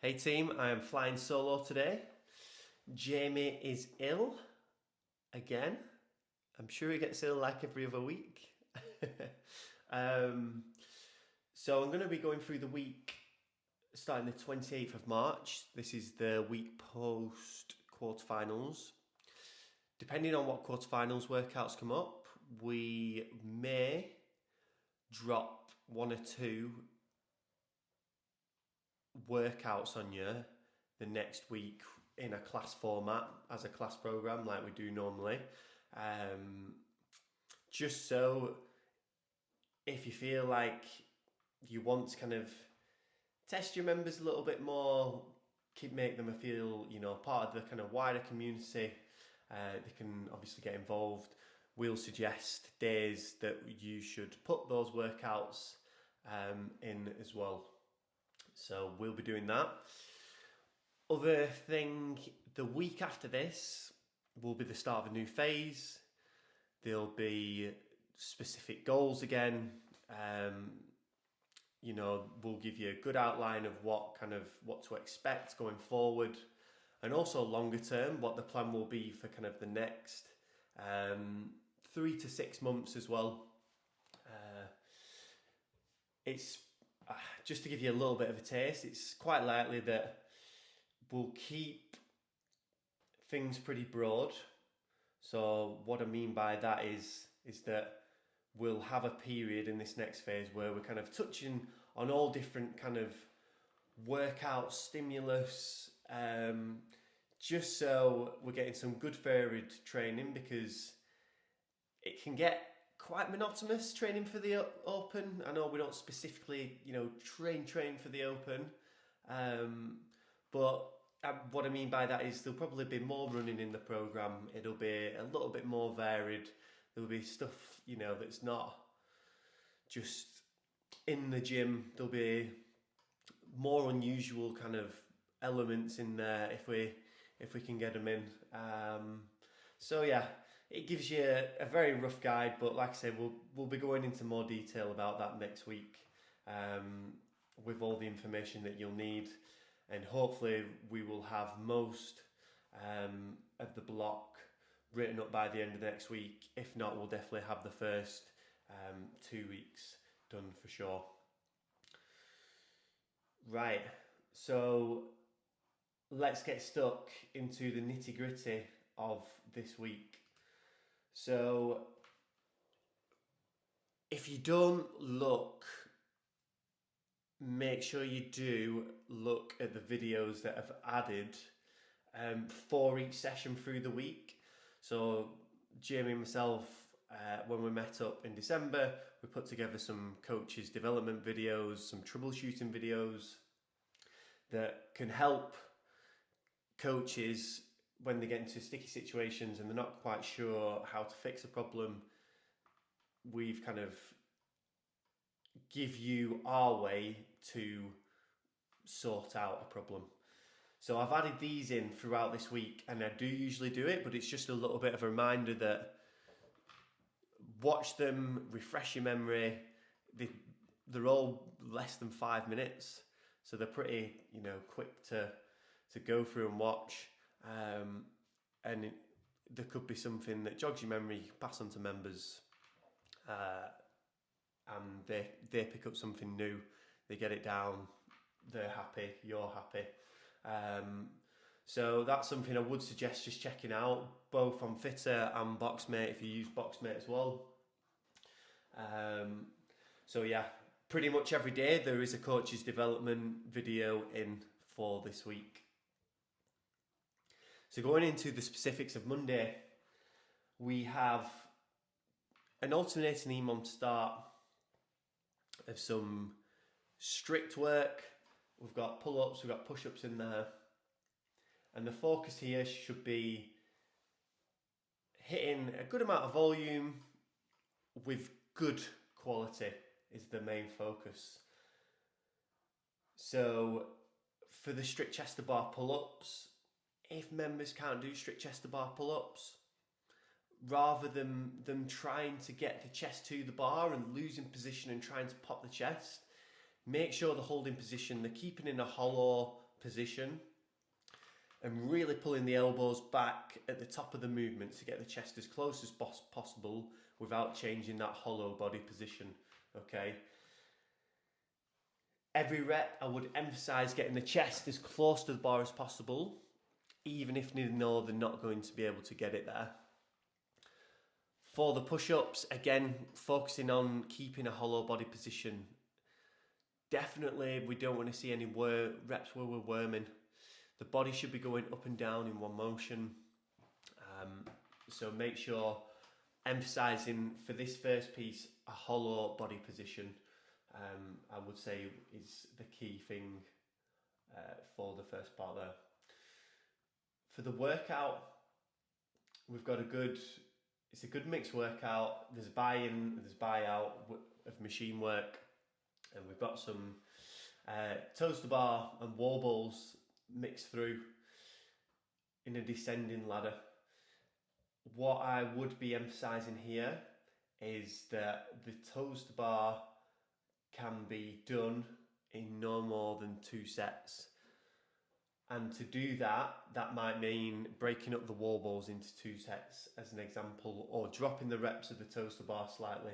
Hey team, I am flying solo today. Jamie is ill again. I'm sure he gets ill like every other week. um, so I'm going to be going through the week starting the 28th of March. This is the week post quarterfinals. Depending on what quarterfinals workouts come up, we may drop one or two workouts on you the next week in a class format as a class program like we do normally, just so if you feel like you want to kind of test your members a little bit more, make them feel part of the kind of wider community, they can obviously get involved. We'll suggest days that you should put those workouts in as well. So we'll be doing that. Other thing, the week after this will be the start of a new phase. There'll be specific goals again. We'll give you a good outline of what to expect going forward, and also longer term, what the plan will be for kind of the next 3 to 6 months as well. It's just to give you a little bit of a taste, it's quite likely that we'll keep things pretty broad. So what I mean by that is that we'll have a period in this next phase where we're kind of touching on all different kind of workout stimulus, just so we're getting some good varied training, because it can get quite monotonous training for the Open. I know we don't specifically, train for the Open, but what I mean by that is there'll probably be more running in the program. It'll be a little bit more varied. There'll be stuff, that's not just in the gym. There'll be more unusual kind of elements in there if we can get them in. So yeah. It gives you a very rough guide, but like I said, we'll be going into more detail about that next week, with all the information that you'll need, and hopefully we will have most of the block written up by the end of next week. If not, we'll definitely have the first 2 weeks done for sure. Right, so let's get stuck into the nitty-gritty of this week. So if you don't look, make sure you do look at the videos that I've added for each session through the week. So Jamie and myself, when we met up in December, we put together some coaches development videos, some troubleshooting videos that can help coaches when they get into sticky situations and they're not quite sure how to fix a problem. We've kind of give you our way to sort out a problem. So I've added these in throughout this week, and I do usually do it, but it's just a little bit of a reminder that watch them, refresh your memory. They're all less than 5 minutes, so they're pretty quick to go through and watch. And there could be something that jogs your memory, you pass on to members, and they pick up something new, they get it down, they're happy, you're happy. So that's something I would suggest just checking out, both on Fitter and Boxmate if you use Boxmate as well. So yeah, pretty much every day there is a coach's development video in for this week. So going into the specifics of Monday, we have an alternating EMOM start of some strict work. We've got pull-ups, we've got push-ups in there. And the focus here should be hitting a good amount of volume with good quality is the main focus. So for the strict chest to bar pull-ups, if members can't do strict chest to bar pull-ups, rather than them trying to get the chest to the bar and losing position and trying to pop the chest, make sure they're holding position, they're keeping in a hollow position, and really pulling the elbows back at the top of the movement to get the chest as close as possible without changing that hollow body position, okay? Every rep, I would emphasize getting the chest as close to the bar as possible, even if they know they're not going to be able to get it there. For the push-ups, again, focusing on keeping a hollow body position. Definitely, we don't want to see any reps where we're worming. The body should be going up and down in one motion. So make sure, emphasizing for this first piece, a hollow body position, I would say is the key thing for the first part there. For the workout, we've got it's a good mixed workout. There's buy-in, there's buy-out of machine work, and we've got some toes to bar and wall balls mixed through in a descending ladder. What I would be emphasizing here is that the toes to bar can be done in no more than 2 sets. And to do that, that might mean breaking up the wall balls into 2 sets as an example, or dropping the reps of the toes to bar slightly.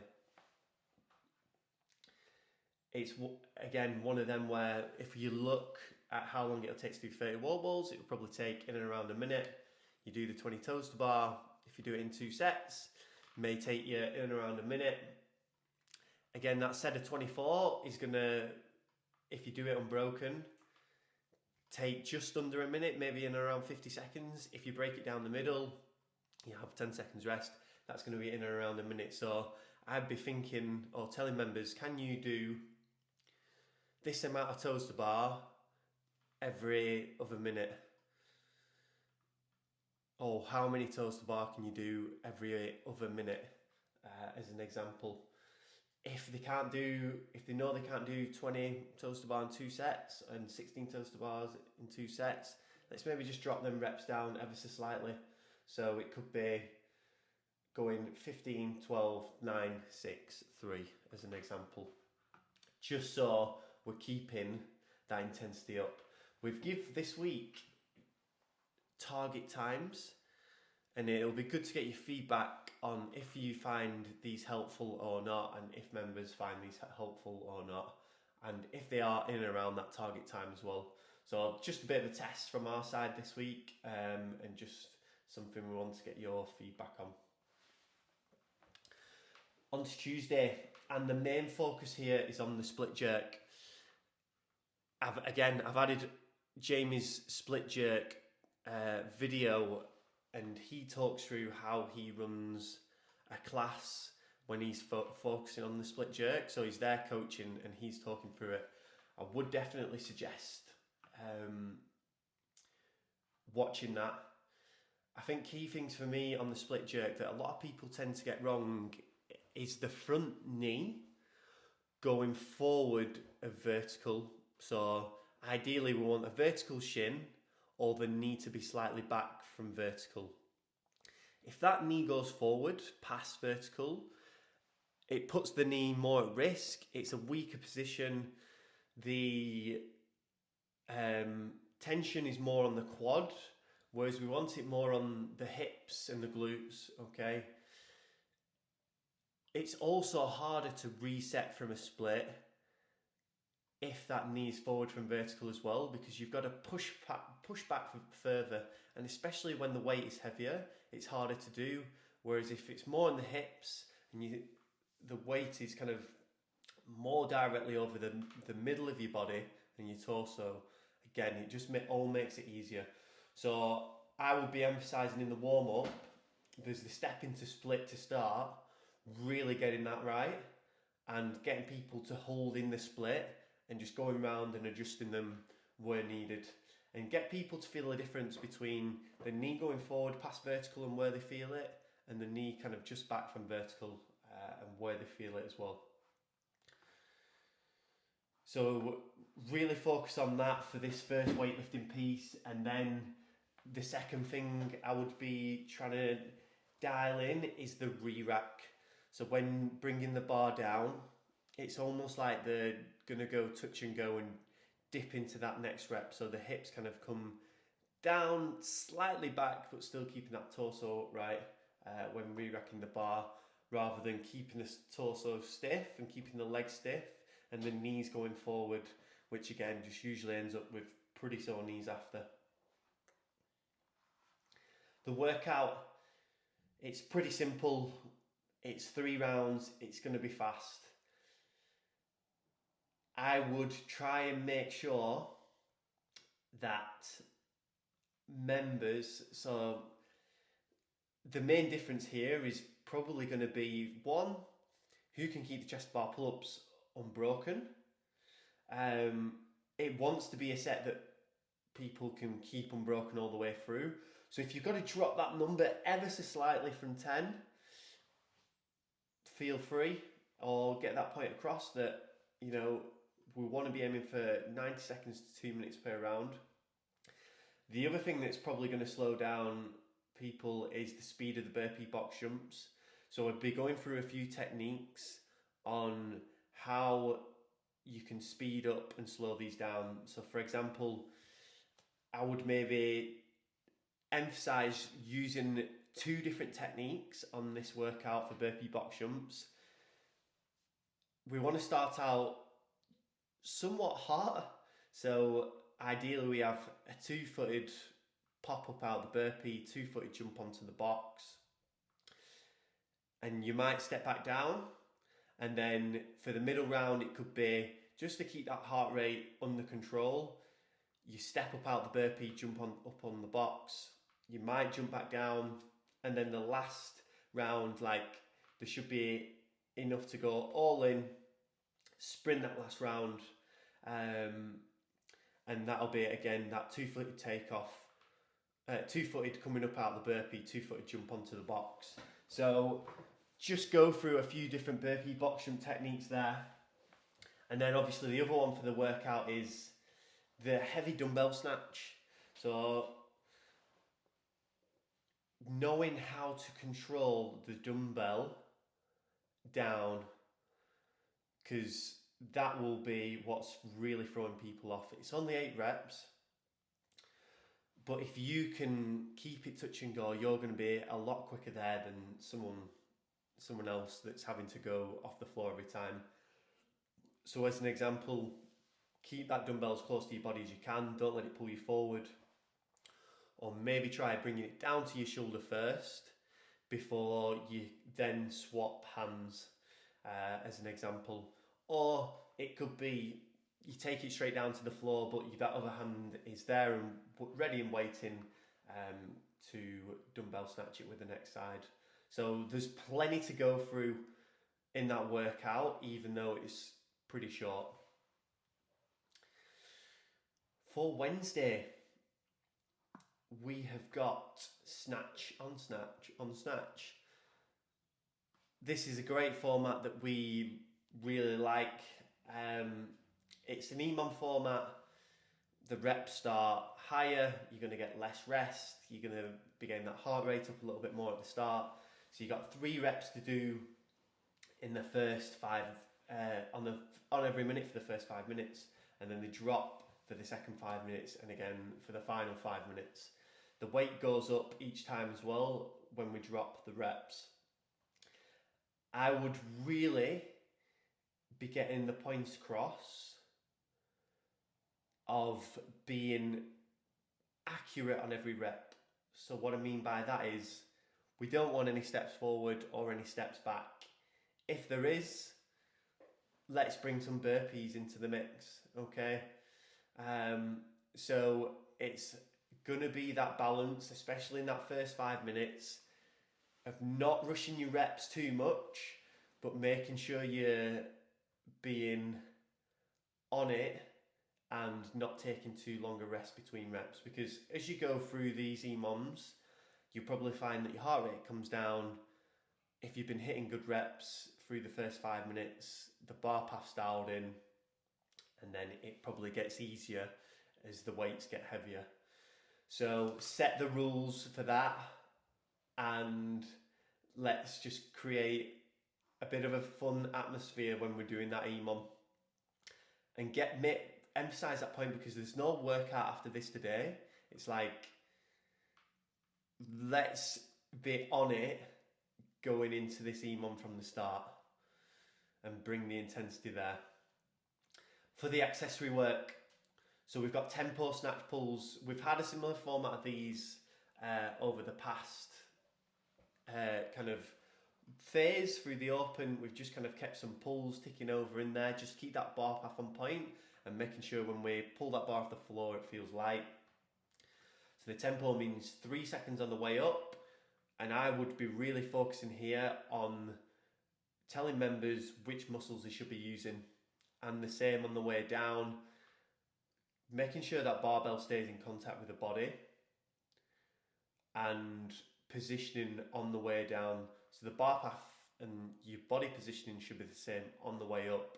It's, again, one of them where if you look at how long it'll take to do 30 wall balls, it'll probably take in and around a minute. You do the 20 toes to bar, if you do it in 2 sets, it may take you in and around a minute. Again, that set of 24 is gonna, if you do it unbroken, take just under a minute, maybe in around 50 seconds. If you break it down the middle, you have 10 seconds rest, that's going to be in and around a minute. So I'd be thinking, or telling members, can you do this amount of toes to bar every other minute? Or how many toes to bar can you do every other minute, as an example? If they know they can't do 20 toes to bar in 2 sets and 16 toes to bars in 2 sets, let's maybe just drop them reps down ever so slightly. So it could be going 15, 12, 9, 6, 3 as an example. Just so we're keeping that intensity up. We've give this week target times, and it'll be good to get your feedback on if you find these helpful or not, and if members find these helpful or not, and if they are in and around that target time as well. So just a bit of a test from our side this week, and just something we want to get your feedback on. On to Tuesday, and the main focus here is on the split jerk. I've added Jamie's split jerk video, and he talks through how he runs a class when he's focusing on the split jerk. So he's there coaching and he's talking through it. I would definitely suggest watching that. I think key things for me on the split jerk that a lot of people tend to get wrong is the front knee going forward of vertical. So ideally we want a vertical shin or the knee to be slightly back from vertical. If that knee goes forward past vertical, it puts the knee more at risk. It's a weaker position. The tension is more on the quad, whereas we want it more on the hips and the glutes, okay? It's also harder to reset from a split if that knee is forward from vertical as well, because you've got to push back further, and especially when the weight is heavier, it's harder to do. Whereas if it's more in the hips and the weight is kind of more directly over the middle of your body and your torso, again, it just all makes it easier. So I would be emphasising in the warm-up, there's the step into split to start, really getting that right and getting people to hold in the split and just going round and adjusting them where needed, and get people to feel the difference between the knee going forward past vertical and where they feel it, and the knee kind of just back from vertical and where they feel it as well. So really focus on that for this first weightlifting piece, and then the second thing I would be trying to dial in is the re-rack. So when bringing the bar down, it's almost like they're going to go touch and go and dip into that next rep. So the hips kind of come down, slightly back, but still keeping that torso upright when re-racking the bar, rather than keeping the torso stiff and keeping the legs stiff and the knees going forward, which again just usually ends up with pretty sore knees after. The workout, it's pretty simple. It's 3 rounds. It's going to be fast. I would try and make sure that members, so the main difference here is probably going to be, one, who can keep the chest bar pull-ups unbroken. It wants to be a set that people can keep unbroken all the way through. So if you've got to drop that number ever so slightly from 10, feel free, or get that point across that, you know, we want to be aiming for 90 seconds to 2 minutes per round. The other thing that's probably going to slow down people is the speed of the burpee box jumps. So I'd be going through a few techniques on how you can speed up and slow these down. So for example, I would maybe emphasize using 2 different techniques on this workout for burpee box jumps. We want to start out somewhat hard. So ideally we have a 2-footed pop up out the burpee, 2-footed jump onto the box. And you might step back down. And then for the middle round, it could be just to keep that heart rate under control. You step up out the burpee, jump up on the box. You might jump back down. And then the last round, like, there should be enough to go all in, sprint that last round. And that'll be, again, that 2-footed takeoff, 2-footed coming up out the burpee, 2-footed jump onto the box. So just go through a few different burpee box jump techniques there. And then obviously the other one for the workout is the heavy dumbbell snatch. So knowing how to control the dumbbell down, because that will be what's really throwing people off. It's only 8 reps, but if you can keep it touch and go, you're going to be a lot quicker there than someone else that's having to go off the floor every time. So as an example, keep that dumbbell as close to your body as you can. Don't let it pull you forward. Or maybe try bringing it down to your shoulder first before you then swap hands, as an example. Or it could be you take it straight down to the floor, but that other hand is there and ready and waiting to dumbbell snatch it with the next side. So there's plenty to go through in that workout, even though it's pretty short. For Wednesday, we have got snatch on snatch on snatch. This is a great format that we really like. It's an EMOM format. The reps start higher, you're going to get less rest, you're going to be getting that heart rate up a little bit more at the start. So you've got 3 reps to do in the first 5, on every minute for the first 5 minutes, and then they drop for the second 5 minutes, and again for the final 5 minutes. The weight goes up each time as well when we drop the reps. I would really be getting the points across of being accurate on every rep. So what I mean by that is we don't want any steps forward or any steps back. If there is, let's bring some burpees into the mix, okay? So it's gonna be that balance, especially in that first 5 minutes, of not rushing your reps too much, but making sure you're being on it and not taking too long a rest between reps. Because as you go through these EMOMs, you'll probably find that your heart rate comes down. If you've been hitting good reps through the first 5 minutes, the bar path's dialed in, and then it probably gets easier as the weights get heavier. So set the rules for that, and let's just create a bit of a fun atmosphere when we're doing that EMOM. And emphasize that point because there's no workout after this today. It's like, let's be on it going into this EMOM from the start and bring the intensity there. For the accessory work, so we've got tempo snatch pulls. We've had a similar format of these over the past kind of phase through the open. We've just kind of kept some pulls ticking over in there, just keep that bar path on point and making sure when we pull that bar off the floor it feels light. So the tempo means 3 seconds on the way up, and I would be really focusing here on telling members which muscles they should be using, and the same on the way down, making sure that barbell stays in contact with the body and positioning on the way down. So the bar path and your body positioning should be the same on the way up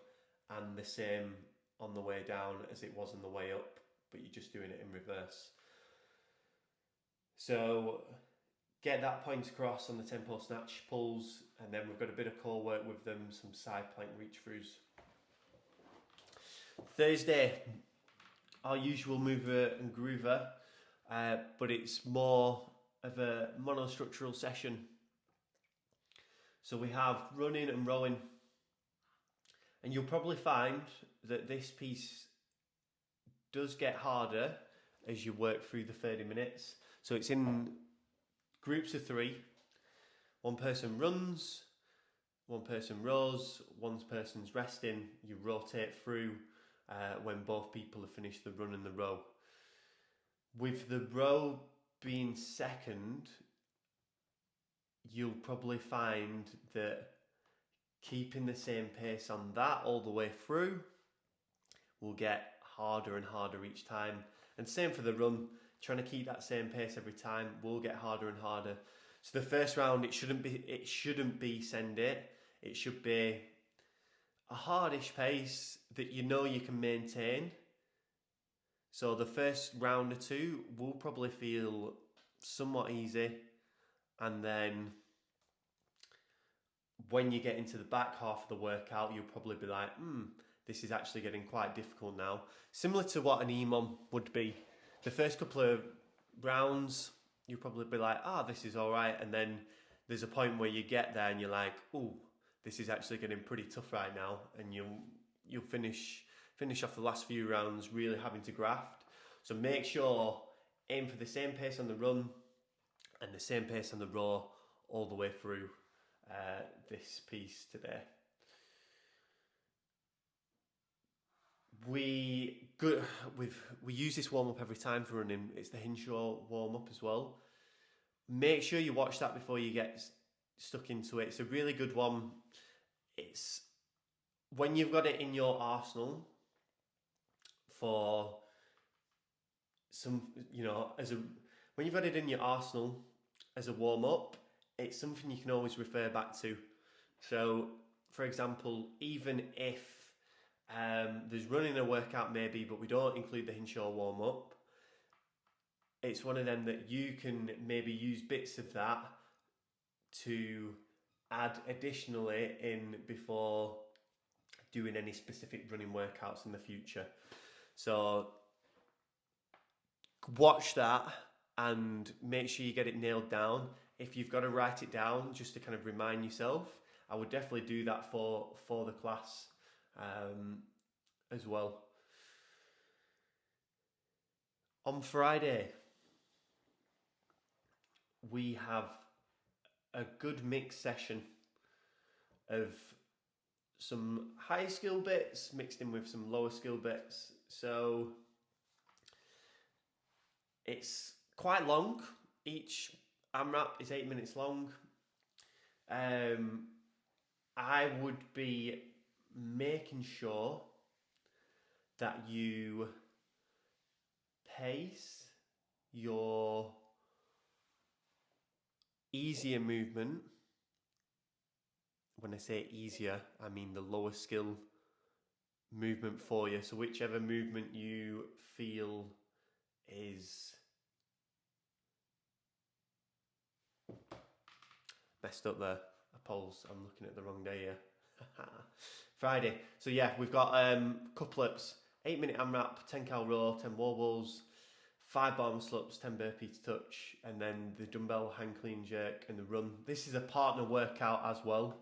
and the same on the way down as it was on the way up, but you're just doing it in reverse. So get that point across on the tempo snatch pulls, and then we've got a bit of core work with them, some side plank reach throughs. Thursday, our usual mover and groover, but it's more of a monostructural session. So we have running and rowing, and you'll probably find that this piece does get harder as you work through the 30 minutes. So it's in groups of 3. One person runs, one person rows, one person's resting. You rotate through when both people have finished the run and the row. With the row being second, you'll probably find that keeping the same pace on that all the way through will get harder and harder each time. And same for the run, trying to keep that same pace every time will get harder and harder. So the first round, it shouldn't be send it. It should be a hardish pace that you know you can maintain. So the first round or 2 will probably feel somewhat easy, and then when you get into the back half of the workout, you'll probably be like, this is actually getting quite difficult now. Similar to what an EMOM would be. The first couple of rounds, you'll probably be like, this is all right. And then there's a point where you get there and you're like, this is actually getting pretty tough right now. And you'll finish off the last few rounds really having to graft. So make sure, aim for the same pace on the run and the same pace on the row all the way through this piece today. We use this warm up every time for running. It's the hinge row warm up as well. Make sure you watch that before you get stuck into it. It's a really good one. It's when you've got it in your arsenal for some, when you've got it in your arsenal as a warm up, it's something you can always refer back to. So, for example, even if there's running a workout maybe, but we don't include the hinge row warm up, it's one of them that you can maybe use bits of that to add additionally in before doing any specific running workouts in the future. So watch that and make sure you get it nailed down. If you've got to write it down just to kind of remind yourself, I would definitely do that for the class as well. On Friday, we have a good mixed session of some high skill bits mixed in with some lower skill bits. So it's quite long. Each AMRAP is 8 minutes long. I would be making sure that you pace your easier movement. When I say easier, I mean the lower skill movement for you. So whichever movement you feel is messed up there. Apples, I'm looking at the wrong day here. Friday. So yeah, we've got couplets, 8-minute AMRAP, 10 cal row, 10 wall balls, 5 bar muscle-ups, 10 burpee to touch, and then the dumbbell hang clean jerk and the run. This is a partner workout as well.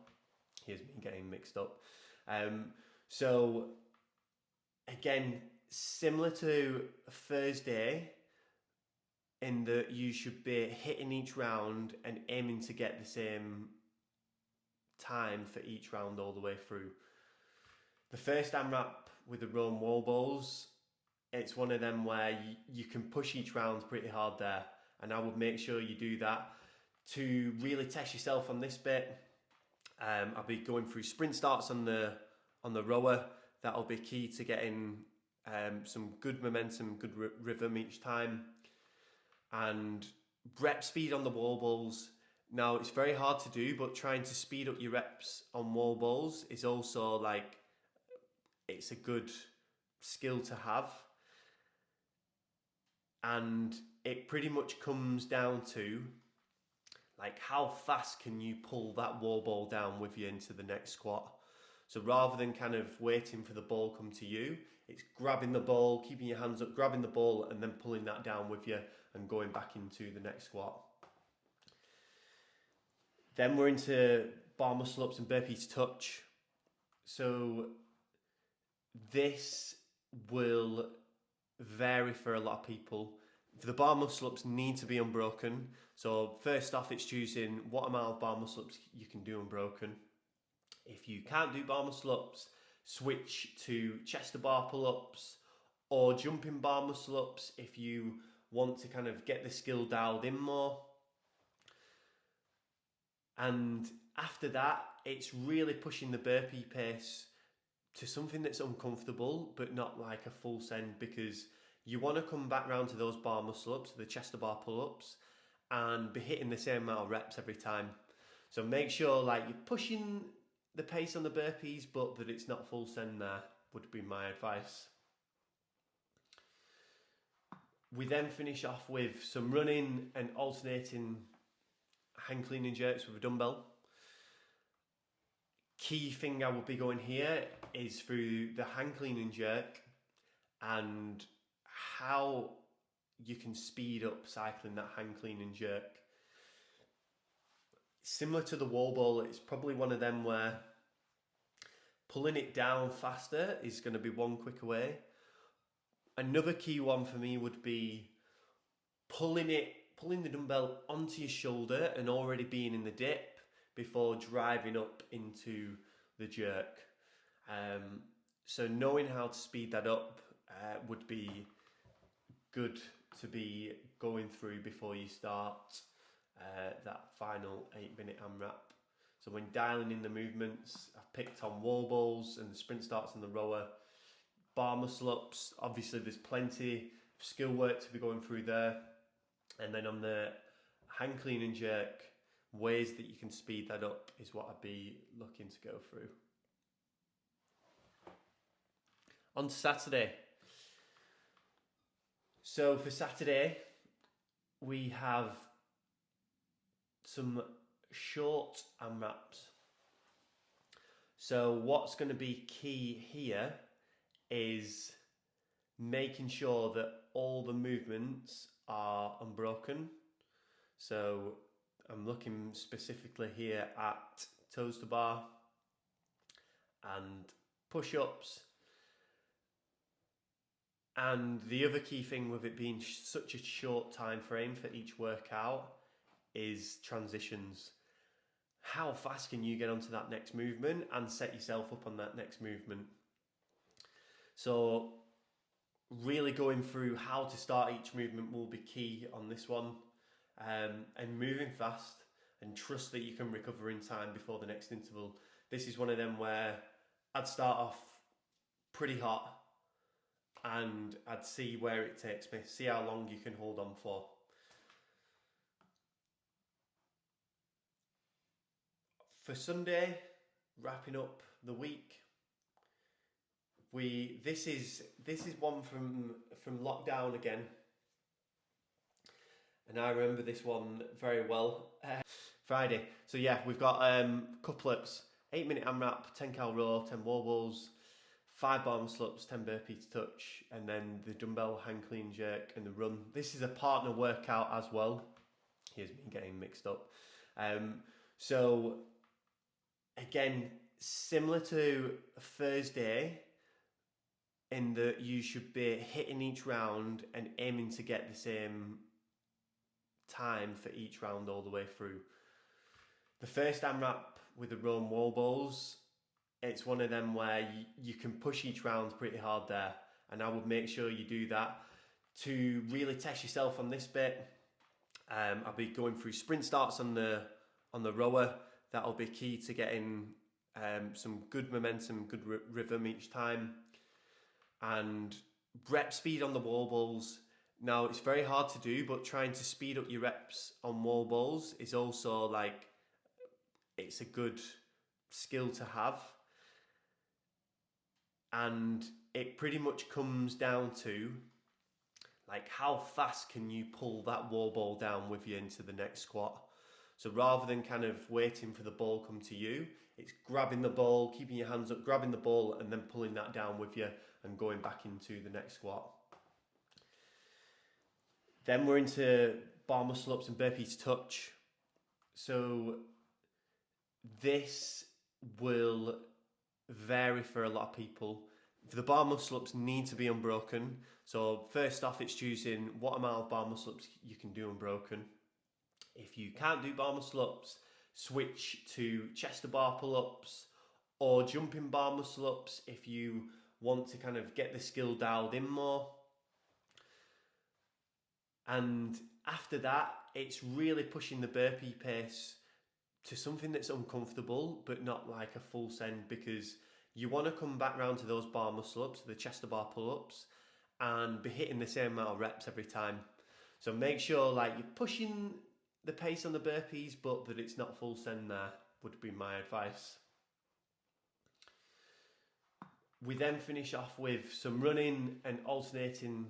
Here's me getting mixed up. So again, similar to Thursday, in that you should be hitting each round and aiming to get the same time for each round all the way through. The first AMRAP with the row and wall balls, it's one of them where you can push each round pretty hard there, and I would make sure you do that. To really test yourself on this bit, I'll be going through sprint starts on the rower. That'll be key to getting some good momentum, good rhythm each time. And rep speed on the wall balls. Now, it's very hard to do, but trying to speed up your reps on wall balls is also like, it's a good skill to have. And it pretty much comes down to like, how fast can you pull that wall ball down with you into the next squat? So rather than kind of waiting for the ball come to you, it's grabbing the ball, keeping your hands up, grabbing the ball, and then pulling that down with you and going back into the next squat. Then we're into bar muscle ups and burpee to touch. So this will vary for a lot of people. The bar muscle ups need to be unbroken. So first off, it's choosing what amount of bar muscle ups you can do unbroken. If you can't do bar muscle ups, switch to chest to bar pull ups or jumping bar muscle ups if you want to kind of get the skill dialed in more. And after that, it's really pushing the burpee pace to something that's uncomfortable, but not like a full send, because you want to come back round to those bar muscle ups, the chest to bar pull ups, and be hitting the same amount of reps every time. So make sure like you're pushing the pace on the burpees, but that it's not full send there, would be my advice. We then finish off with some running and alternating hang clean and jerks with a dumbbell. Key thing I would be going here is through the hang clean and jerk and how you can speed up cycling that hang clean and jerk. Similar to the wall ball, it's probably one of them where pulling it down faster is going to be one quicker way. Another key one for me would be pulling the dumbbell onto your shoulder and already being in the dip before driving up into the jerk. So knowing how to speed that up would be good to be going through before you start that final 8-minute AMRAP. So when dialing in the movements, I've picked on wall balls and the sprint starts on the rower. Bar muscle ups, obviously there's plenty of skill work to be going through there. And then on the hang clean and jerk, ways that you can speed that up is what I'd be looking to go through. On to Saturday. So for Saturday, we have some short AMRAPs. So what's going to be key here is making sure that all the movements are unbroken. So I'm looking specifically here at toes to bar and push-ups. And the other key thing with it being such a short time frame for each workout is transitions. How fast can you get onto that next movement and set yourself up on that next movement? So really going through how to start each movement will be key on this one, and moving fast and trust that you can recover in time before the next interval. This is one of them where I'd start off pretty hot and I'd see where it takes me, see how long you can hold on for. For Sunday, wrapping up the week, this is one from lockdown again, and I remember this one very well. Friday. So yeah, we've got couplets, 8-minute AMRAP, 10 cal row, 10 wall balls, 5 bar muscle ups, 10 burpee to touch, and then the dumbbell hang clean jerk and the run. This is a partner workout as well. Here's me getting mixed up. So again, similar to Thursday, in that you should be hitting each round and aiming to get the same time for each round all the way through. The first AMRAP with the row and wall balls, it's one of them where you can push each round pretty hard there, and I would make sure you do that. To really test yourself on this bit, I'll be going through sprint starts on the rower. That'll be key to getting some good momentum, good rhythm each time. And rep speed on the wall balls. Now, it's very hard to do, but trying to speed up your reps on wall balls is also like, it's a good skill to have. And it pretty much comes down to like, how fast can you pull that wall ball down with you into the next squat? So rather than kind of waiting for the ball come to you, it's grabbing the ball, keeping your hands up, grabbing the ball, and then pulling that down with you and going back into the next squat. Then we're into bar muscle ups and burpee to touch. So this will vary for a lot of people. The bar muscle ups need to be unbroken. So first off, it's choosing what amount of bar muscle ups you can do unbroken. If you can't do bar muscle ups, switch to chest to bar pull ups or jumping bar muscle ups if you want to kind of get the skill dialed in more. And after that, it's really pushing the burpee pace to something that's uncomfortable, but not like a full send, because you want to come back round to those bar muscle ups, the chest to bar pull ups, and be hitting the same amount of reps every time. So make sure like you're pushing the pace on the burpees, but that it's not full send there, would be my advice. We then finish off with some running and alternating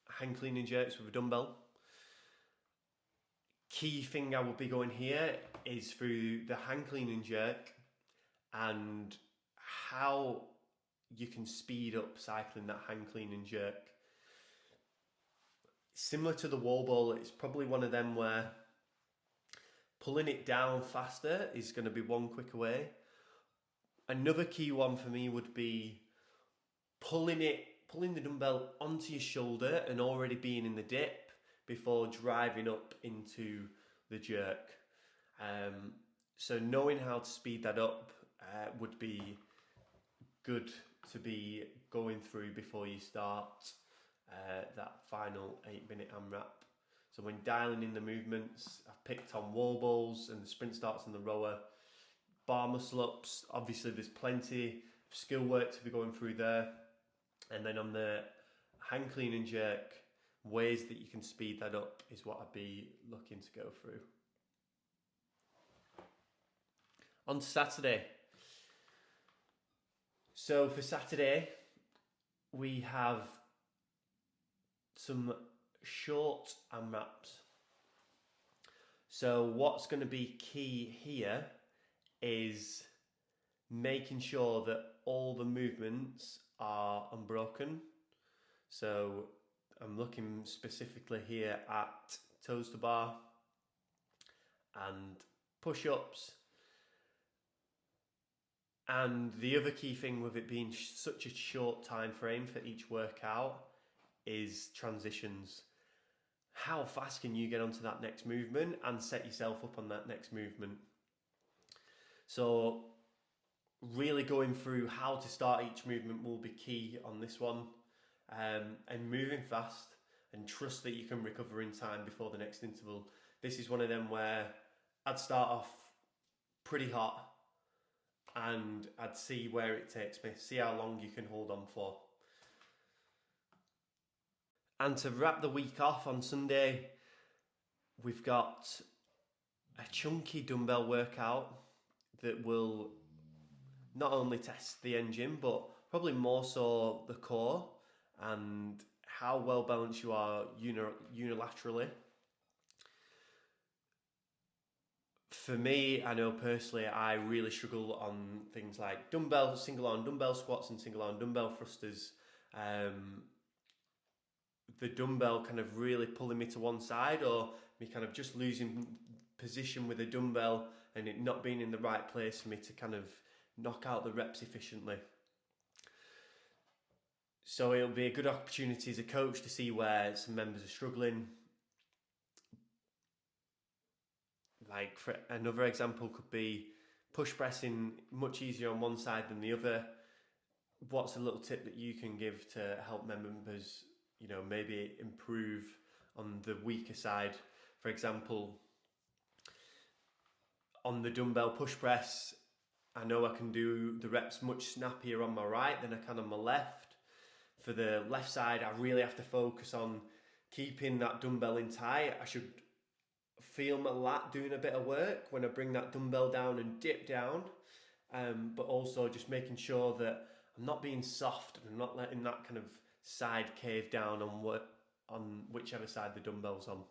hang clean and jerks with a dumbbell. Key thing I would be going here is through the hang clean and jerk and how you can speed up cycling that hang clean and jerk. Similar to the wall ball, it's probably one of them where pulling it down faster is going to be one quicker way. Another key one for me would be pulling the dumbbell onto your shoulder and already being in the dip before driving up into the jerk. So knowing how to speed that up would be good to be going through before you start that final 8-minute AMRAP. So when dialing in the movements, I've picked on wall balls and the sprint starts on the rower. Bar muscle ups, obviously there's plenty of skill work to be going through there. And then on the hang clean and jerk, ways that you can speed that up is what I'd be looking to go through. On Saturday. So for Saturday, we have some short AMRAPs. So what's going to be key here is making sure that all the movements are unbroken. So I'm looking specifically here at toes to bar and push-ups. And the other key thing with it being such a short time frame for each workout is transitions. How fast can you get onto that next movement and set yourself up on that next movement? So really going through how to start each movement will be key on this one, and moving fast and trust that you can recover in time before the next interval. This is one of them where I'd start off pretty hot and I'd see where it takes me, see how long you can hold on for. And to wrap the week off on Sunday, we've got a chunky dumbbell workout that will not only test the engine, but probably more so the core and how well balanced you are unilaterally. For me, I know personally, I really struggle on things like single arm dumbbell squats and single arm dumbbell thrusters. The dumbbell kind of really pulling me to one side, or me kind of just losing position with a dumbbell and it not being in the right place for me to kind of knock out the reps efficiently. So it'll be a good opportunity as a coach to see where some members are struggling. Like for another example could be push pressing much easier on one side than the other. What's a little tip that you can give to help members, maybe improve on the weaker side? For example, on the dumbbell push press, I know I can do the reps much snappier on my right than I can on my left. For the left side, I really have to focus on keeping that dumbbell in tight. I should feel my lat doing a bit of work when I bring that dumbbell down and dip down, but also just making sure that I'm not being soft and I'm not letting that kind of side cave down on whichever side the dumbbell's on.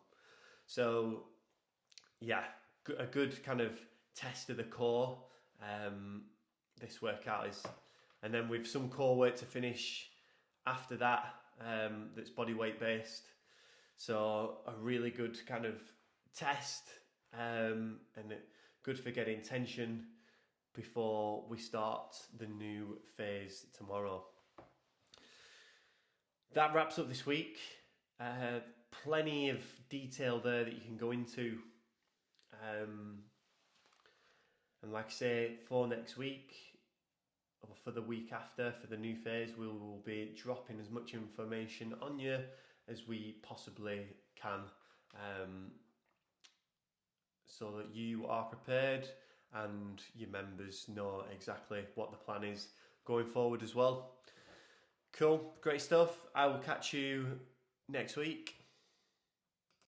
So yeah, a good kind of test of the core. This workout is, and then with some core work to finish after that, that's body weight based. So a really good kind of test, and good for getting tension before we start the new phase tomorrow. That wraps up this week. Plenty of detail there that you can go into. And like I say, for next week, or for the week after, for the new phase, we will be dropping as much information on you as we possibly can, so that you are prepared and your members know exactly what the plan is going forward as well. Cool, great stuff. I will catch you next week.